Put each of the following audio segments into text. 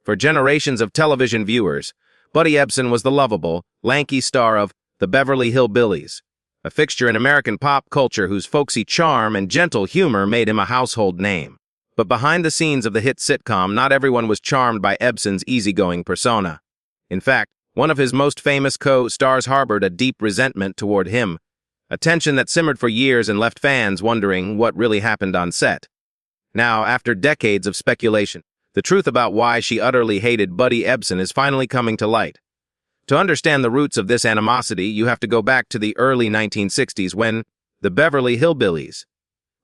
For generations of television viewers, Buddy Ebsen was the lovable, lanky star of The Beverly Hillbillies, a fixture in American pop culture whose folksy charm and gentle humor made him a household name. But behind the scenes of the hit sitcom, not everyone was charmed by Ebsen's easygoing persona. In fact, one of his most famous co-stars harbored a deep resentment toward him, a tension that simmered for years and left fans wondering what really happened on set. Now, after decades of speculation, the truth about why she utterly hated Buddy Ebsen is finally coming to light. To understand the roots of this animosity, you have to go back to the early 1960s when The Beverly Hillbillies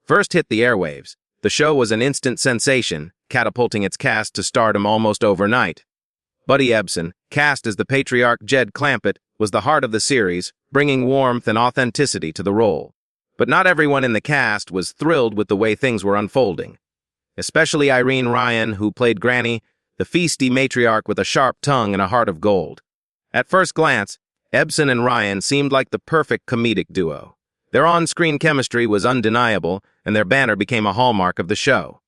first hit the airwaves. The show was an instant sensation, catapulting its cast to stardom almost overnight. Buddy Ebsen, cast as the patriarch Jed Clampett, was the heart of the series, bringing warmth and authenticity to the role. But not everyone in the cast was thrilled with the way things were unfolding. Especially Irene Ryan, who played Granny, the feisty matriarch with a sharp tongue and a heart of gold. At first glance, Ebsen and Ryan seemed like the perfect comedic duo. Their on-screen chemistry was undeniable, and their banter became a hallmark of the show.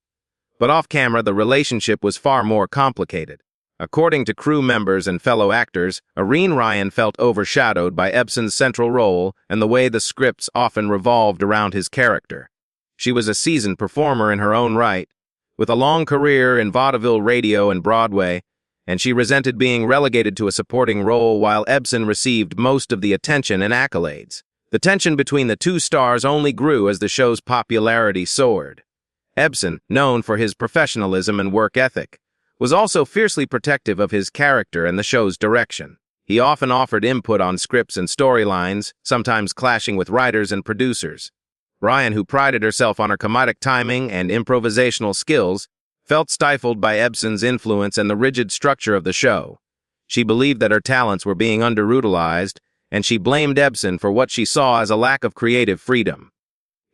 But off-camera, the relationship was far more complicated. According to crew members and fellow actors, Irene Ryan felt overshadowed by Ebsen's central role and the way the scripts often revolved around his character. She was a seasoned performer in her own right, with a long career in vaudeville, radio, and Broadway, and she resented being relegated to a supporting role while Ebsen received most of the attention and accolades. The tension between the two stars only grew as the show's popularity soared. Ebsen, known for his professionalism and work ethic, was also fiercely protective of his character and the show's direction. He often offered input on scripts and storylines, sometimes clashing with writers and producers. Ryan, who prided herself on her comedic timing and improvisational skills, felt stifled by Ebsen's influence and the rigid structure of the show. She believed that her talents were being underutilized, and she blamed Ebsen for what she saw as a lack of creative freedom.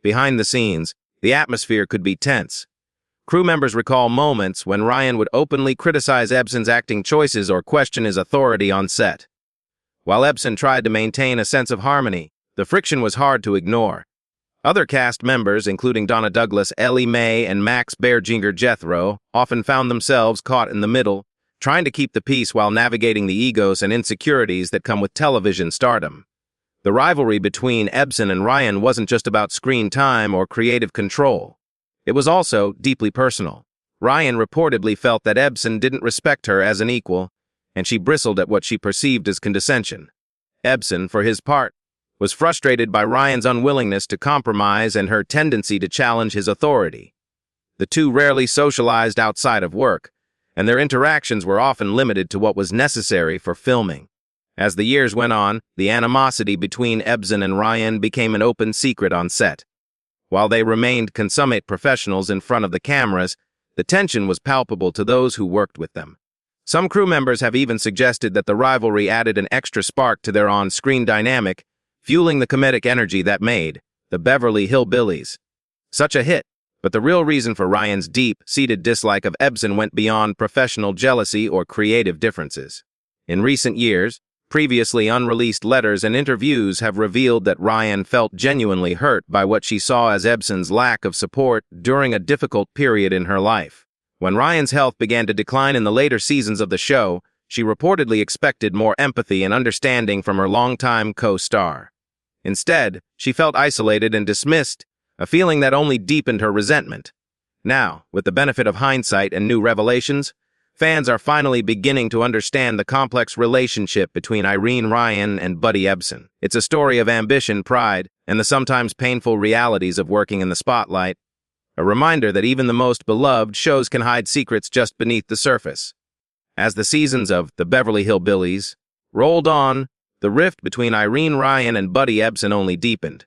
Behind the scenes, the atmosphere could be tense. Crew members recall moments when Ryan would openly criticize Ebsen's acting choices or question his authority on set. While Ebsen tried to maintain a sense of harmony, the friction was hard to ignore. Other cast members, including Donna Douglas, Ellie Mae, and Max Berginger Jethro, often found themselves caught in the middle, trying to keep the peace while navigating the egos and insecurities that come with television stardom. The rivalry between Ebsen and Ryan wasn't just about screen time or creative control. It was also deeply personal. Ryan reportedly felt that Ebsen didn't respect her as an equal, and she bristled at what she perceived as condescension. Ebsen, for his part, was frustrated by Ryan's unwillingness to compromise and her tendency to challenge his authority. The two rarely socialized outside of work, and their interactions were often limited to what was necessary for filming. As the years went on, the animosity between Ebsen and Ryan became an open secret on set. While they remained consummate professionals in front of the cameras, the tension was palpable to those who worked with them. Some crew members have even suggested that the rivalry added an extra spark to their on-screen dynamic, fueling the comedic energy that made The Beverly Hillbillies such a hit. But the real reason for Ryan's deep-seated dislike of Ebsen went beyond professional jealousy or creative differences. In recent years, previously unreleased letters and interviews have revealed that Ryan felt genuinely hurt by what she saw as Ebsen's lack of support during a difficult period in her life. When Ryan's health began to decline in the later seasons of the show, she reportedly expected more empathy and understanding from her longtime co-star. Instead, she felt isolated and dismissed, a feeling that only deepened her resentment. Now, with the benefit of hindsight and new revelations, fans are finally beginning to understand the complex relationship between Irene Ryan and Buddy Ebsen. It's a story of ambition, pride, and the sometimes painful realities of working in the spotlight. A reminder that even the most beloved shows can hide secrets just beneath the surface. As the seasons of The Beverly Hillbillies rolled on, the rift between Irene Ryan and Buddy Ebsen only deepened.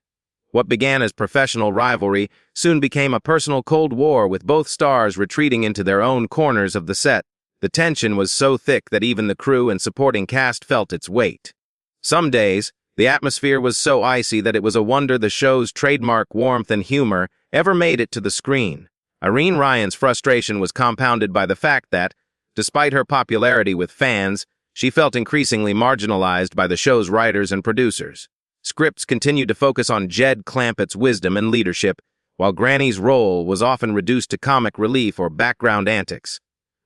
What began as professional rivalry soon became a personal Cold War, with both stars retreating into their own corners of the set. The tension was so thick that even the crew and supporting cast felt its weight. Some days, the atmosphere was so icy that it was a wonder the show's trademark warmth and humor ever made it to the screen. Irene Ryan's frustration was compounded by the fact that, despite her popularity with fans, she felt increasingly marginalized by the show's writers and producers. Scripts continued to focus on Jed Clampett's wisdom and leadership, while Granny's role was often reduced to comic relief or background antics.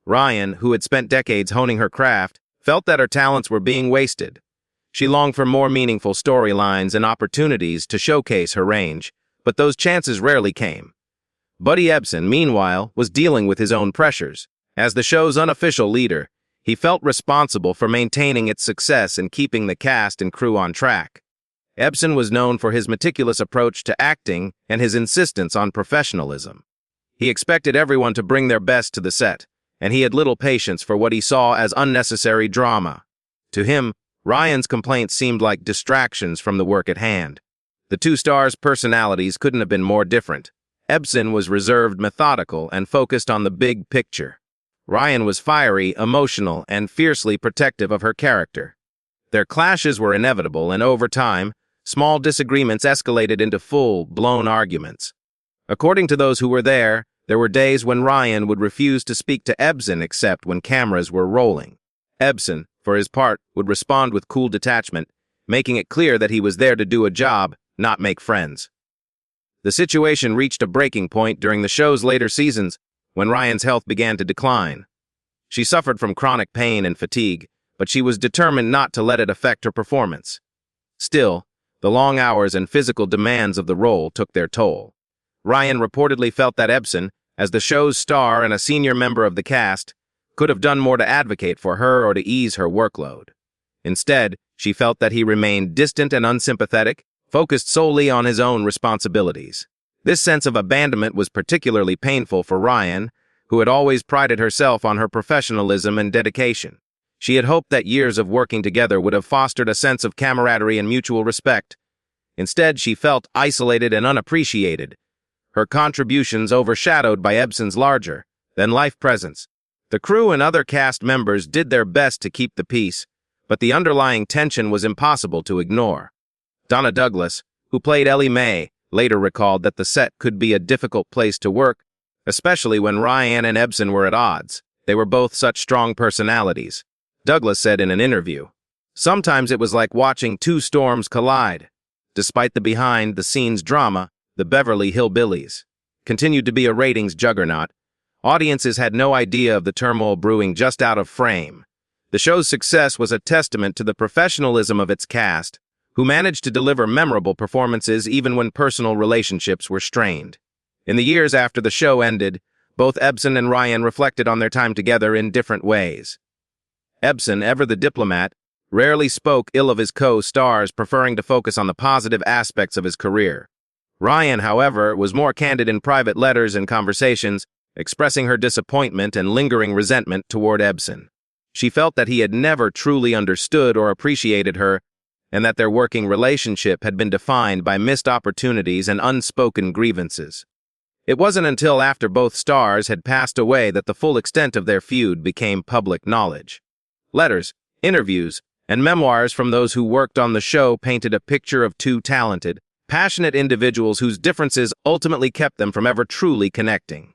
Ryan, who had spent decades honing her craft, felt that her talents were being wasted. She longed for more meaningful storylines and opportunities to showcase her range, but those chances rarely came. Buddy Ebsen, meanwhile, was dealing with his own pressures. As the show's unofficial leader, he felt responsible for maintaining its success and keeping the cast and crew on track. Ebsen was known for his meticulous approach to acting and his insistence on professionalism. He expected everyone to bring their best to the set, and he had little patience for what he saw as unnecessary drama. To him, Ryan's complaints seemed like distractions from the work at hand. The two stars' personalities couldn't have been more different. Ebsen was reserved, methodical, and focused on the big picture. Ryan was fiery, emotional, and fiercely protective of her character. Their clashes were inevitable, and over time, small disagreements escalated into full-blown arguments. According to those who were there were days when Ryan would refuse to speak to Ebsen except when cameras were rolling. Ebsen, for his part, would respond with cool detachment, making it clear that he was there to do a job, not make friends. The situation reached a breaking point during the show's later seasons, when Ryan's health began to decline. She suffered from chronic pain and fatigue, but she was determined not to let it affect her performance. Still, the long hours and physical demands of the role took their toll. Ryan reportedly felt that Ebsen, as the show's star and a senior member of the cast, could have done more to advocate for her or to ease her workload. Instead, she felt that he remained distant and unsympathetic, focused solely on his own responsibilities. This sense of abandonment was particularly painful for Ryan, who had always prided herself on her professionalism and dedication. She had hoped that years of working together would have fostered a sense of camaraderie and mutual respect. Instead, she felt isolated and unappreciated, her contributions overshadowed by Ebsen's larger-than-life presence. The crew and other cast members did their best to keep the peace, but the underlying tension was impossible to ignore. Donna Douglas, who played Ellie Mae, later recalled that the set could be a difficult place to work, especially when Ryan and Ebsen were at odds. They were both such strong personalities. Douglas said in an interview, "Sometimes it was like watching two storms collide." Despite the behind-the-scenes drama, the Beverly Hillbillies continued to be a ratings juggernaut. Audiences had no idea of the turmoil brewing just out of frame. The show's success was a testament to the professionalism of its cast, who managed to deliver memorable performances even when personal relationships were strained. In the years after the show ended, both Ebsen and Ryan reflected on their time together in different ways. Ebsen, ever the diplomat, rarely spoke ill of his co-stars, preferring to focus on the positive aspects of his career. Ryan, however, was more candid in private letters and conversations, expressing her disappointment and lingering resentment toward Ebsen. She felt that he had never truly understood or appreciated her, and that their working relationship had been defined by missed opportunities and unspoken grievances. It wasn't until after both stars had passed away that the full extent of their feud became public knowledge. Letters, interviews, and memoirs from those who worked on the show painted a picture of two talented, passionate individuals whose differences ultimately kept them from ever truly connecting.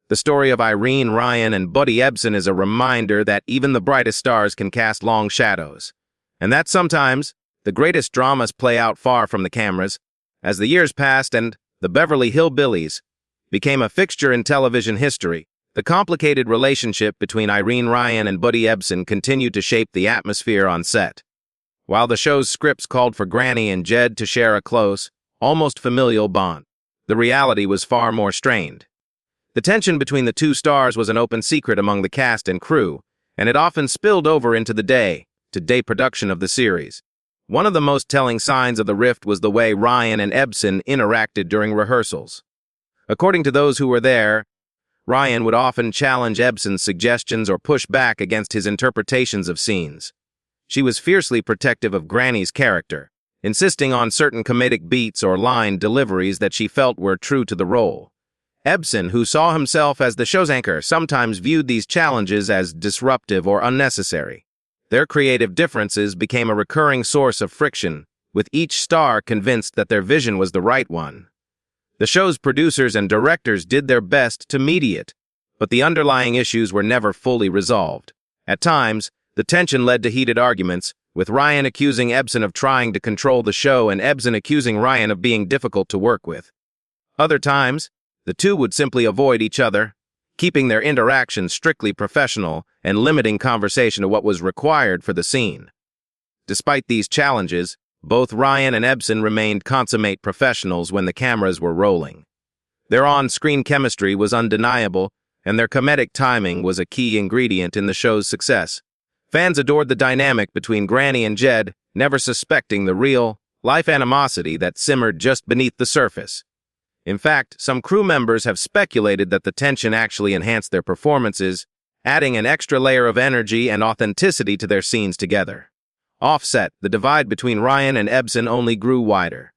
The story of Irene Ryan and Buddy Ebsen is a reminder that even the brightest stars can cast long shadows, and that sometimes the greatest dramas play out far from the cameras. As the years passed and the Beverly Hillbillies became a fixture in television history, the complicated relationship between Irene Ryan and Buddy Ebsen continued to shape the atmosphere on set. While the show's scripts called for Granny and Jed to share a close, almost familial bond, the reality was far more strained. The tension between the two stars was an open secret among the cast and crew, and it often spilled over into the day-to-day production of the series. One of the most telling signs of the rift was the way Ryan and Ebsen interacted during rehearsals. According to those who were there, Ryan would often challenge Ebsen's suggestions or push back against his interpretations of scenes. She was fiercely protective of Granny's character, insisting on certain comedic beats or line deliveries that she felt were true to the role. Ebsen, who saw himself as the show's anchor, sometimes viewed these challenges as disruptive or unnecessary. Their creative differences became a recurring source of friction, with each star convinced that their vision was the right one. The show's producers and directors did their best to mediate, but the underlying issues were never fully resolved. At times, the tension led to heated arguments, with Ryan accusing Ebsen of trying to control the show and Ebsen accusing Ryan of being difficult to work with. Other times, the two would simply avoid each other, keeping their interactions strictly professional and limiting conversation to what was required for the scene. Despite these challenges, both Ryan and Ebsen remained consummate professionals when the cameras were rolling. Their on-screen chemistry was undeniable, and their comedic timing was a key ingredient in the show's success. Fans adored the dynamic between Granny and Jed, never suspecting the real-life animosity that simmered just beneath the surface. In fact, some crew members have speculated that the tension actually enhanced their performances, adding an extra layer of energy and authenticity to their scenes together. Offset, the divide between Ryan and Ebsen only grew wider.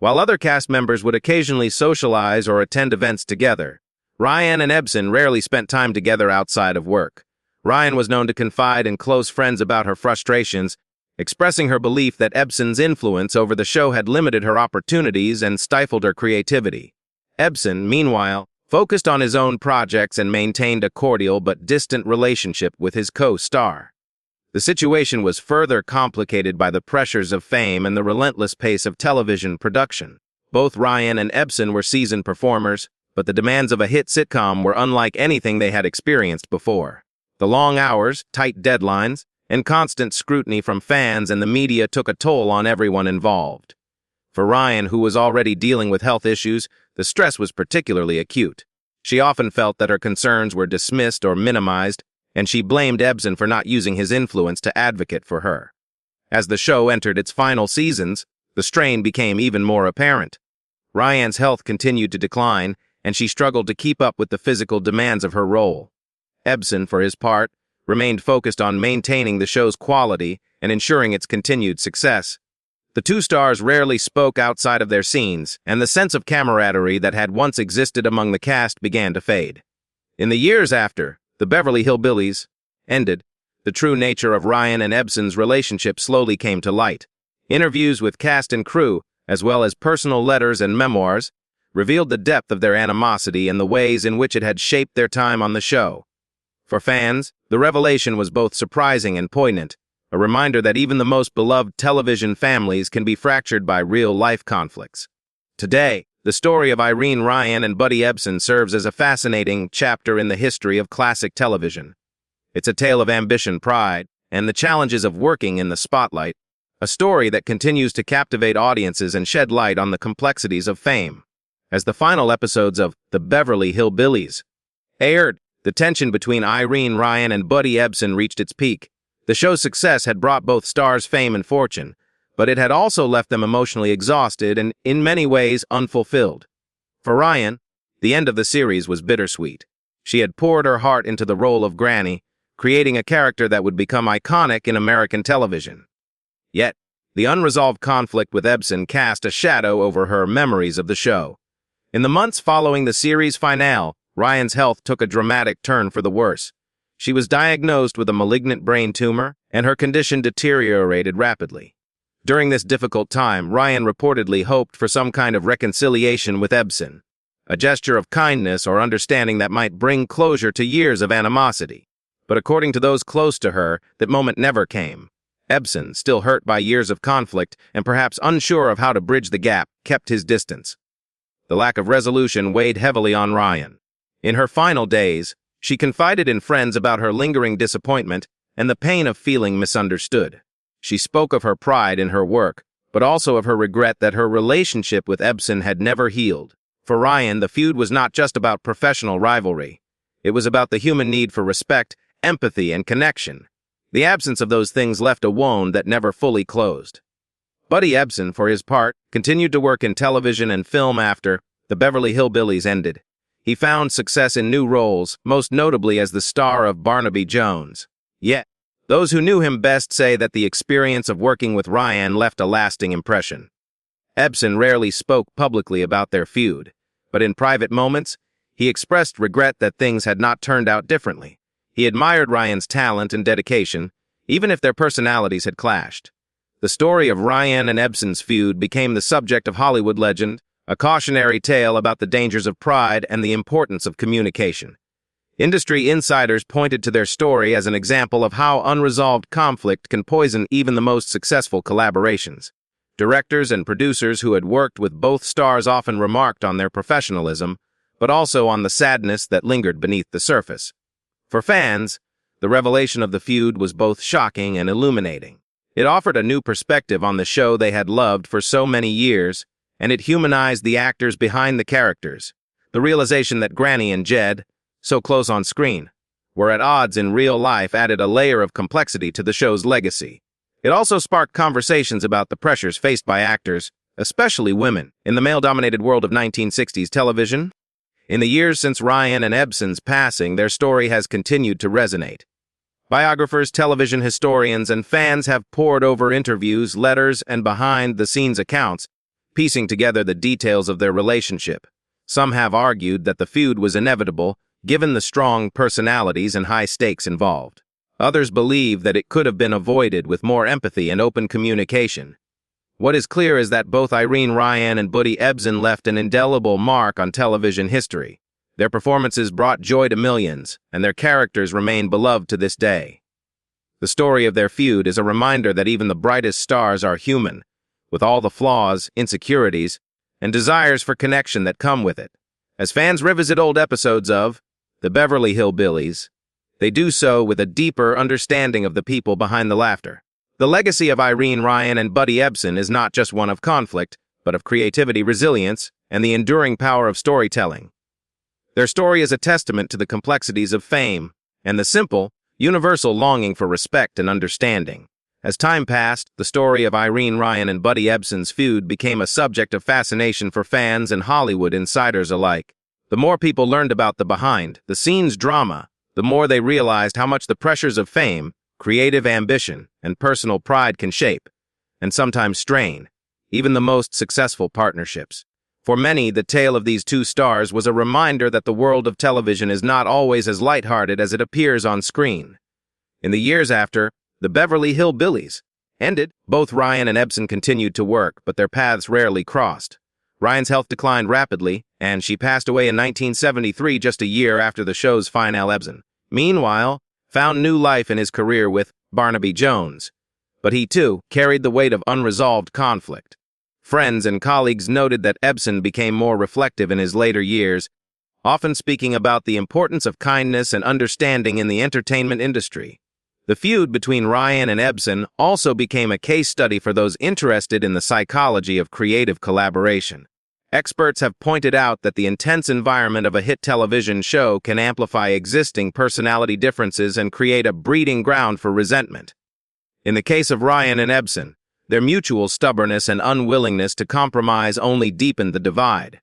While other cast members would occasionally socialize or attend events together, Ryan and Ebsen rarely spent time together outside of work. Ryan was known to confide in close friends about her frustrations, expressing her belief that Ebsen's influence over the show had limited her opportunities and stifled her creativity. Ebsen, meanwhile, focused on his own projects and maintained a cordial but distant relationship with his co-star. The situation was further complicated by the pressures of fame and the relentless pace of television production. Both Ryan and Ebsen were seasoned performers, but the demands of a hit sitcom were unlike anything they had experienced before. The long hours, tight deadlines, and constant scrutiny from fans and the media took a toll on everyone involved. For Ryan, who was already dealing with health issues, the stress was particularly acute. She often felt that her concerns were dismissed or minimized, and she blamed Ebsen for not using his influence to advocate for her. As the show entered its final seasons, the strain became even more apparent. Ryan's health continued to decline, and she struggled to keep up with the physical demands of her role. Ebsen, for his part, remained focused on maintaining the show's quality and ensuring its continued success. The two stars rarely spoke outside of their scenes, and the sense of camaraderie that had once existed among the cast began to fade. In the years after The Beverly Hillbillies ended, the true nature of Ryan and Ebsen's relationship slowly came to light. Interviews with cast and crew, as well as personal letters and memoirs, revealed the depth of their animosity and the ways in which it had shaped their time on the show. For fans, the revelation was both surprising and poignant, a reminder that even the most beloved television families can be fractured by real-life conflicts. Today, the story of Irene Ryan and Buddy Ebsen serves as a fascinating chapter in the history of classic television. It's a tale of ambition, pride, and the challenges of working in the spotlight, a story that continues to captivate audiences and shed light on the complexities of fame. As the final episodes of The Beverly Hillbillies aired, the tension between Irene Ryan and Buddy Ebsen reached its peak. The show's success had brought both stars fame and fortune, but it had also left them emotionally exhausted and, in many ways, unfulfilled. For Ryan, the end of the series was bittersweet. She had poured her heart into the role of Granny, creating a character that would become iconic in American television. Yet, the unresolved conflict with Ebsen cast a shadow over her memories of the show. In the months following the series finale, Ryan's health took a dramatic turn for the worse. She was diagnosed with a malignant brain tumor, and her condition deteriorated rapidly. During this difficult time, Ryan reportedly hoped for some kind of reconciliation with Ebsen, a gesture of kindness or understanding that might bring closure to years of animosity. But according to those close to her, that moment never came. Ebsen, still hurt by years of conflict and perhaps unsure of how to bridge the gap, kept his distance. The lack of resolution weighed heavily on Ryan. In her final days, she confided in friends about her lingering disappointment and the pain of feeling misunderstood. She spoke of her pride in her work, but also of her regret that her relationship with Ebsen had never healed. For Ryan, the feud was not just about professional rivalry. It was about the human need for respect, empathy, and connection. The absence of those things left a wound that never fully closed. Buddy Ebsen, for his part, continued to work in television and film after The Beverly Hillbillies ended. He found success in new roles, most notably as the star of Barnaby Jones. Yet, those who knew him best say that the experience of working with Ryan left a lasting impression. Ebsen rarely spoke publicly about their feud, but in private moments, he expressed regret that things had not turned out differently. He admired Ryan's talent and dedication, even if their personalities had clashed. The story of Ryan and Ebsen's feud became the subject of Hollywood legend, a cautionary tale about the dangers of pride and the importance of communication. Industry insiders pointed to their story as an example of how unresolved conflict can poison even the most successful collaborations. Directors and producers who had worked with both stars often remarked on their professionalism, but also on the sadness that lingered beneath the surface. For fans, the revelation of the feud was both shocking and illuminating. It offered a new perspective on the show they had loved for so many years, and it humanized the actors behind the characters. The realization that Granny and Jed, so close on screen, were at odds in real life added a layer of complexity to the show's legacy. It also sparked conversations about the pressures faced by actors, especially women, in the male-dominated world of 1960s television. In the years since Ryan and Ebsen's passing, their story has continued to resonate. Biographers, television historians, and fans have pored over interviews, letters, and behind-the-scenes accounts, piecing together the details of their relationship. Some have argued that the feud was inevitable, given the strong personalities and high stakes involved. Others believe that it could have been avoided with more empathy and open communication. What is clear is that both Irene Ryan and Buddy Ebsen left an indelible mark on television history. Their performances brought joy to millions, and their characters remain beloved to this day. The story of their feud is a reminder that even the brightest stars are human, with all the flaws, insecurities, and desires for connection that come with it. As fans revisit old episodes of The Beverly Hillbillies, they do so with a deeper understanding of the people behind the laughter. The legacy of Irene Ryan and Buddy Ebsen is not just one of conflict, but of creativity, resilience, and the enduring power of storytelling. Their story is a testament to the complexities of fame and the simple, universal longing for respect and understanding. As time passed, the story of Irene Ryan and Buddy Ebsen's feud became a subject of fascination for fans and Hollywood insiders alike. The more people learned about the behind-the-scenes drama, the more they realized how much the pressures of fame, creative ambition, and personal pride can shape, and sometimes strain, even the most successful partnerships. For many, the tale of these two stars was a reminder that the world of television is not always as lighthearted as it appears on screen. In the years after The Beverly Hillbillies ended, both Ryan and Ebsen continued to work, but their paths rarely crossed. Ryan's health declined rapidly, and she passed away in 1973, just a year after the show's finale. Ebsen, meanwhile, found new life in his career with Barnaby Jones, but he too carried the weight of unresolved conflict. Friends and colleagues noted that Ebsen became more reflective in his later years, often speaking about the importance of kindness and understanding in the entertainment industry. The feud between Ryan and Ebsen also became a case study for those interested in the psychology of creative collaboration. Experts have pointed out that the intense environment of a hit television show can amplify existing personality differences and create a breeding ground for resentment. In the case of Ryan and Ebsen, their mutual stubbornness and unwillingness to compromise only deepened the divide.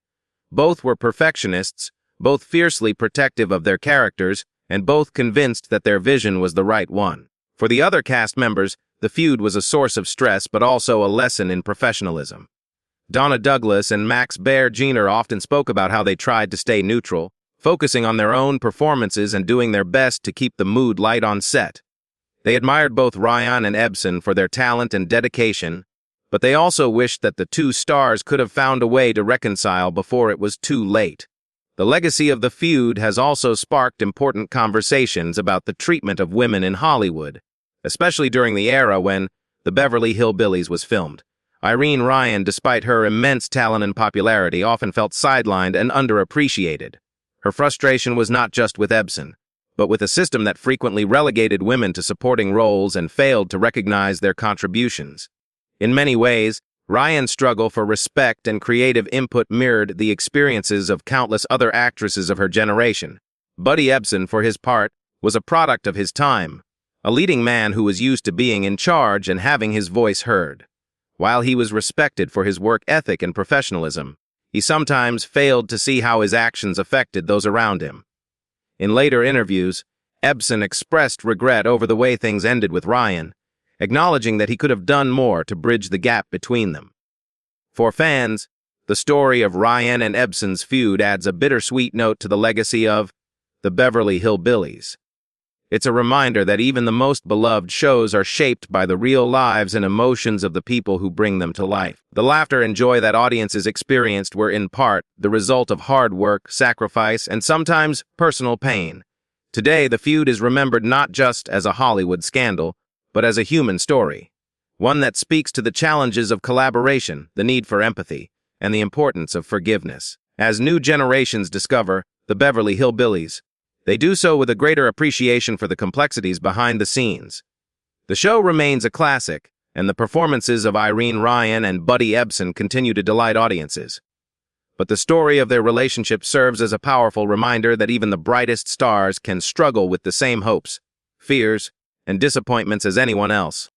Both were perfectionists, both fiercely protective of their characters, and both convinced that their vision was the right one. For the other cast members, the feud was a source of stress but also a lesson in professionalism. Donna Douglas and Max Baer Jr. often spoke about how they tried to stay neutral, focusing on their own performances and doing their best to keep the mood light on set. They admired both Ryan and Ebsen for their talent and dedication, but they also wished that the two stars could have found a way to reconcile before it was too late. The legacy of the feud has also sparked important conversations about the treatment of women in Hollywood, especially during the era when The Beverly Hillbillies was filmed. Irene Ryan, despite her immense talent and popularity, often felt sidelined and underappreciated. Her frustration was not just with Ebsen, but with a system that frequently relegated women to supporting roles and failed to recognize their contributions. In many ways, Ryan's struggle for respect and creative input mirrored the experiences of countless other actresses of her generation. Buddy Ebsen, for his part, was a product of his time, a leading man who was used to being in charge and having his voice heard. While he was respected for his work ethic and professionalism, he sometimes failed to see how his actions affected those around him. In later interviews, Ebsen expressed regret over the way things ended with Ryan, acknowledging that he could have done more to bridge the gap between them. For fans, the story of Ryan and Ebsen's feud adds a bittersweet note to the legacy of The Beverly Hillbillies. It's a reminder that even the most beloved shows are shaped by the real lives and emotions of the people who bring them to life. The laughter and joy that audiences experienced were in part the result of hard work, sacrifice, and sometimes personal pain. Today, the feud is remembered not just as a Hollywood scandal, but as a human story, one that speaks to the challenges of collaboration, the need for empathy, and the importance of forgiveness. As new generations discover the Beverly Hillbillies, they do so with a greater appreciation for the complexities behind the scenes. The show remains a classic, and the performances of Irene Ryan and Buddy Ebsen continue to delight audiences. But the story of their relationship serves as a powerful reminder that even the brightest stars can struggle with the same hopes, fears, and disappointments as anyone else.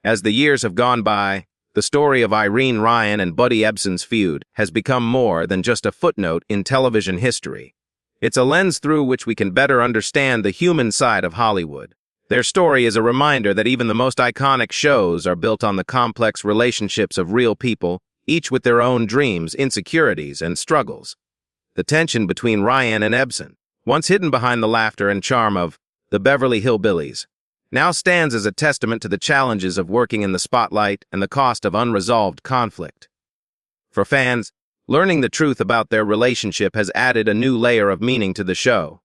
As the years have gone by, the story of Irene Ryan and Buddy Ebsen's feud has become more than just a footnote in television history. It's a lens through which we can better understand the human side of Hollywood. Their story is a reminder that even the most iconic shows are built on the complex relationships of real people, each with their own dreams, insecurities, and struggles. The tension between Ryan and Ebsen, once hidden behind the laughter and charm of the Beverly Hillbillies, now stands as a testament to the challenges of working in the spotlight and the cost of unresolved conflict. For fans, learning the truth about their relationship has added a new layer of meaning to the show.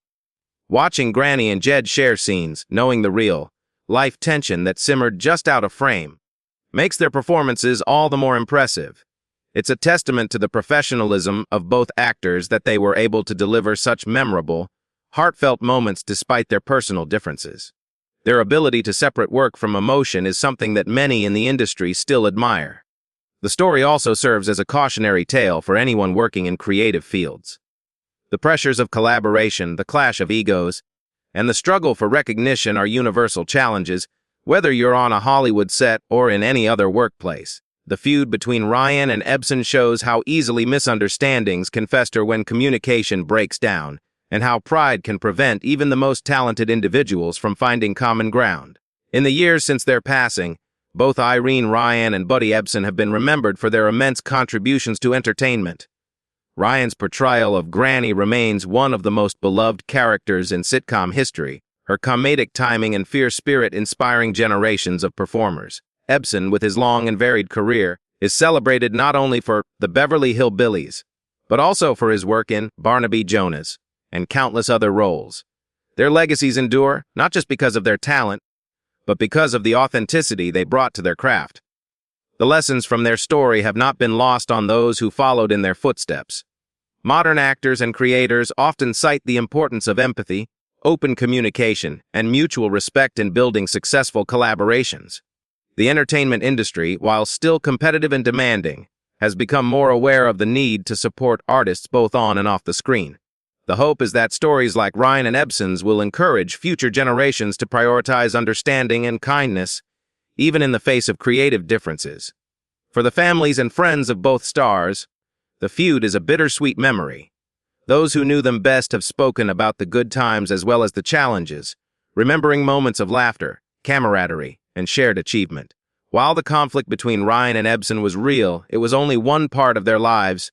Watching Granny and Jed share scenes, knowing the real-life tension that simmered just out of frame, makes their performances all the more impressive. It's a testament to the professionalism of both actors that they were able to deliver such memorable, heartfelt moments despite their personal differences. Their ability to separate work from emotion is something that many in the industry still admire. The story also serves as a cautionary tale for anyone working in creative fields. The pressures of collaboration, the clash of egos, and the struggle for recognition are universal challenges, whether you're on a Hollywood set or in any other workplace. The feud between Ryan and Ebsen shows how easily misunderstandings can fester when communication breaks down, and how pride can prevent even the most talented individuals from finding common ground. In the years since their passing, both Irene Ryan and Buddy Ebsen have been remembered for their immense contributions to entertainment. Ryan's portrayal of Granny remains one of the most beloved characters in sitcom history, her comedic timing and fierce spirit inspiring generations of performers. Ebsen, with his long and varied career, is celebrated not only for the Beverly Hillbillies, but also for his work in Barnaby Jonas and countless other roles. Their legacies endure not just because of their talent, but because of the authenticity they brought to their craft. The lessons from their story have not been lost on those who followed in their footsteps. Modern actors and creators often cite the importance of empathy, open communication, and mutual respect in building successful collaborations. The entertainment industry, while still competitive and demanding, has become more aware of the need to support artists both on and off the screen. The hope is that stories like Ryan and Ebsen's will encourage future generations to prioritize understanding and kindness, even in the face of creative differences. For the families and friends of both stars, the feud is a bittersweet memory. Those who knew them best have spoken about the good times as well as the challenges, remembering moments of laughter, camaraderie, and shared achievement. While the conflict between Ryan and Ebsen was real, it was only one part of their lives,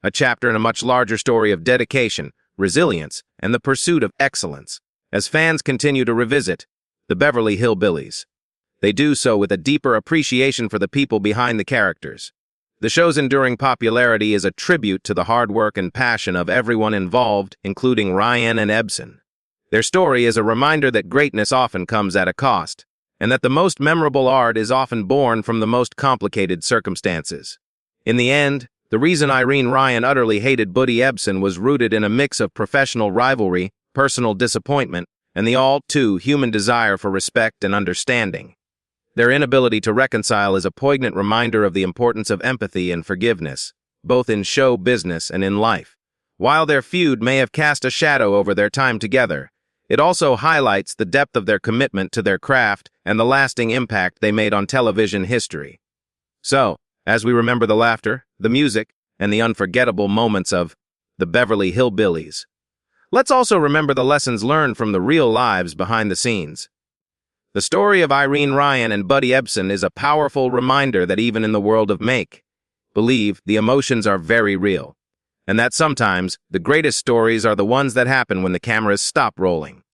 a chapter in a much larger story of dedication, resilience, and the pursuit of excellence. As fans continue to revisit the Beverly Hillbillies, they do so with a deeper appreciation for the people behind the characters. The show's enduring popularity is a tribute to the hard work and passion of everyone involved, including Ryan and Ebsen. Their story is a reminder that greatness often comes at a cost, and that the most memorable art is often born from the most complicated circumstances. In the end, the reason Irene Ryan utterly hated Buddy Ebsen was rooted in a mix of professional rivalry, personal disappointment, and the all-too-human desire for respect and understanding. Their inability to reconcile is a poignant reminder of the importance of empathy and forgiveness, both in show business and in life. While their feud may have cast a shadow over their time together, it also highlights the depth of their commitment to their craft and the lasting impact they made on television history. So, as we remember the laughter, the music, and the unforgettable moments of the Beverly Hillbillies, let's also remember the lessons learned from the real lives behind the scenes. The story of Irene Ryan and Buddy Ebsen is a powerful reminder that even in the world of make-believe, the emotions are very real, and that sometimes the greatest stories are the ones that happen when the cameras stop rolling.